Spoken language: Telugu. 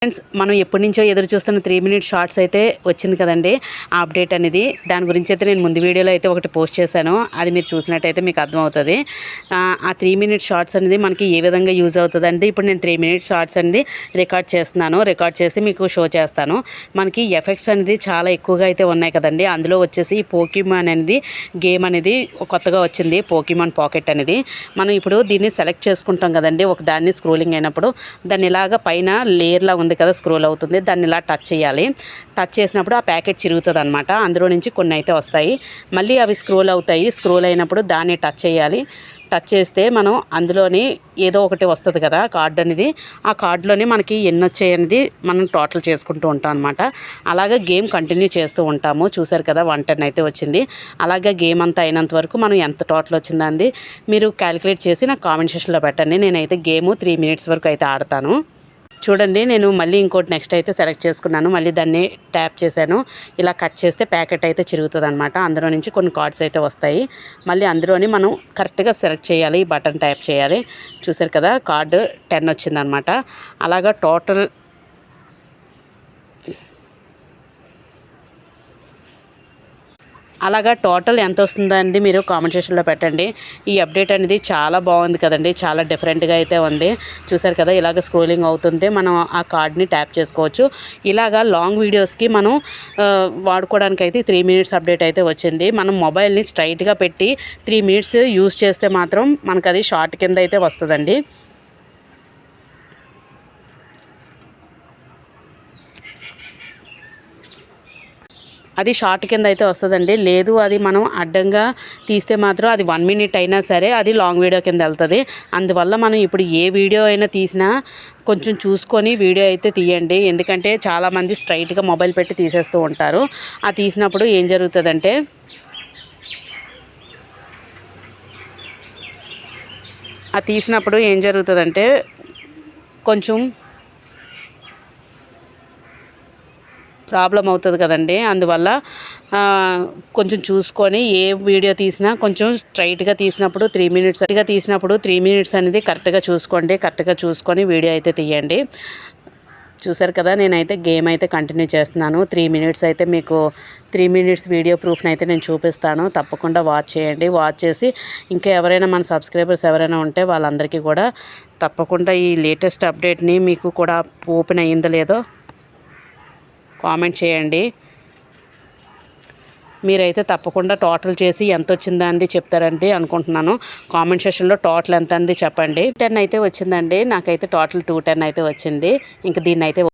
ఫ్రెండ్స్, మనం ఎప్పటి నుంచో ఎదురు చూస్తున్న 3 మినిట్ షార్ట్స్ అయితే వచ్చింది కదండి, ఆ అప్డేట్ అనేది. దాని గురించి అయితే నేను ముందు వీడియోలో అయితే ఒకటి పోస్ట్ చేశాను, అది మీరు చూసినట్టయితే మీకు అర్థమవుతుంది. ఆ 3 మినిట్ షార్ట్స్ అనేది మనకి ఏ విధంగా యూజ్ అవుతుంది అంటే, ఇప్పుడు నేను 3 మినిట్ షార్ట్స్ అనేది రికార్డ్ చేస్తున్నాను. రికార్డ్ చేసి మీకు షో చేస్తాను. మనకి ఎఫెక్ట్స్ అనేది చాలా ఎక్కువగా అయితే ఉన్నాయి కదండి. అందులో వచ్చేసి పోకీమాన్ అనేది గేమ్ అనేది కొత్తగా వచ్చింది, పోకీమాన్ పాకెట్ అనేది. మనం ఇప్పుడు దీన్ని సెలెక్ట్ చేసుకుంటాం కదండి, ఒక దాన్ని స్క్రోలింగ్ అయినప్పుడు దాన్ని ఇలాగ పైన లేయర్లా ఉంది కదా, స్క్రోల్ అవుతుంది. దాన్ని ఇలా టచ్ చేయాలి. టచ్ చేసినప్పుడు ఆ ప్యాకెట్ చిరుగుతుంది అనమాట. అందులో నుంచి కొన్ని అయితే వస్తాయి, మళ్ళీ అవి స్క్రోల్ అవుతాయి. స్క్రోల్ అయినప్పుడు దాన్ని టచ్ చేయాలి. టచ్ చేస్తే మనం అందులోని ఏదో ఒకటి వస్తుంది కదా కార్డ్ అనేది. ఆ కార్డులోని మనకి ఎన్ని వచ్చాయి అనేది మనం టోటల్ చేసుకుంటూ ఉంటాం అనమాట. అలాగే గేమ్ కంటిన్యూ చేస్తూ ఉంటాము. చూసారు కదా, 110 అయితే వచ్చింది. అలాగే గేమ్ అంతా అయినంత వరకు మనం ఎంత టోటల్ వచ్చిందండి మీరు క్యాలిక్యులేట్ చేసి నాకు కామెంట్ సెక్షన్లో పెట్టండి. నేనైతే గేమ్ 3 మినిట్స్ వరకు అయితే ఆడతాను. చూడండి, నేను మళ్ళీ ఇంకోటి నెక్స్ట్ అయితే సెలెక్ట్ చేసుకున్నాను. మళ్ళీ దాన్ని ట్యాప్ చేశాను. ఇలా కట్ చేస్తే ప్యాకెట్ అయితే చిరుగుతుంది అనమాట. అందులో నుంచి కొన్ని కార్డ్స్ అయితే వస్తాయి. మళ్ళీ అందులోని మనం కరెక్ట్గా సెలెక్ట్ చేయాలి, ఈ బటన్ ట్యాప్ చేయాలి. చూసారు కదా, కార్డు 10 వచ్చిందనమాట. అలాగా టోటల్ ఎంత వస్తుందండి మీరు కామెంట్ సెక్షన్లో పెట్టండి. ఈ అప్డేట్ అనేది చాలా బాగుంది కదండి, చాలా డిఫరెంట్గా అయితే ఉంది. చూసారు కదా, ఇలాగ స్క్రోలింగ్ అవుతుంటే మనం ఆ కార్డ్ని ట్యాప్ చేసుకోవచ్చు. ఇలాగా లాంగ్ వీడియోస్కి మనం వాడుకోవడానికి అయితే 3 మినిట్స్ అప్డేట్ అయితే వచ్చింది. మనం మొబైల్ని స్ట్రైట్గా పెట్టి 3 మినిట్స్ యూజ్ చేస్తే మాత్రం మనకు అది షార్ట్ కింద అయితే వస్తుందండి. అది షార్ట్ కింద అయితే వస్తుందండి. లేదు అది మనం అడ్డంగా తీస్తే మాత్రం అది 1 మినిట్ అయినా సరే అది లాంగ్ వీడియో కింద వెళ్తుంది. అందువల్ల మనం ఇప్పుడు ఏ వీడియో అయినా తీసినా కొంచెం చూసుకొని వీడియో అయితే తీయండి. ఎందుకంటే చాలామంది స్ట్రైట్గా మొబైల్ పెట్టి తీసేస్తూ ఉంటారు. ఆ తీసినప్పుడు ఏం జరుగుతుందంటే కొంచెం ప్రాబ్లం అవుతుంది కదండి. అందువల్ల కొంచెం చూసుకొని ఏ వీడియో తీసినా కొంచెం స్ట్రైట్గా తీసినప్పుడు 3 మినిట్స్ అనేది కరెక్ట్గా చూసుకొని వీడియో అయితే తీయండి. చూసారు కదా, నేనైతే గేమ్ అయితే కంటిన్యూ చేస్తున్నాను. 3 మినిట్స్ అయితే మీకు 3 మినిట్స్ వీడియో ప్రూఫ్ని అయితే నేను చూపిస్తాను. తప్పకుండా వాచ్ చేయండి. వాచ్ చేసి ఇంకా ఎవరైనా మన సబ్స్క్రైబర్స్ ఎవరైనా ఉంటే వాళ్ళందరికీ కూడా తప్పకుండా ఈ లేటెస్ట్ అప్డేట్ని మీకు కూడా ఓపెన్ అయ్యిందో లేదో కామెంట్ చేయండి. మీరైతే తప్పకుండా టోటల్ చేసి ఎంత వచ్చిందా అంది చెప్తారండి అనుకుంటున్నాను. కామెంట్ సెక్షన్లో టోటల్ ఎంత అంది చెప్పండి. 10 అయితే వచ్చిందండి. నాకైతే టోటల్ 210 అయితే వచ్చింది. ఇంక దీన్ని అయితే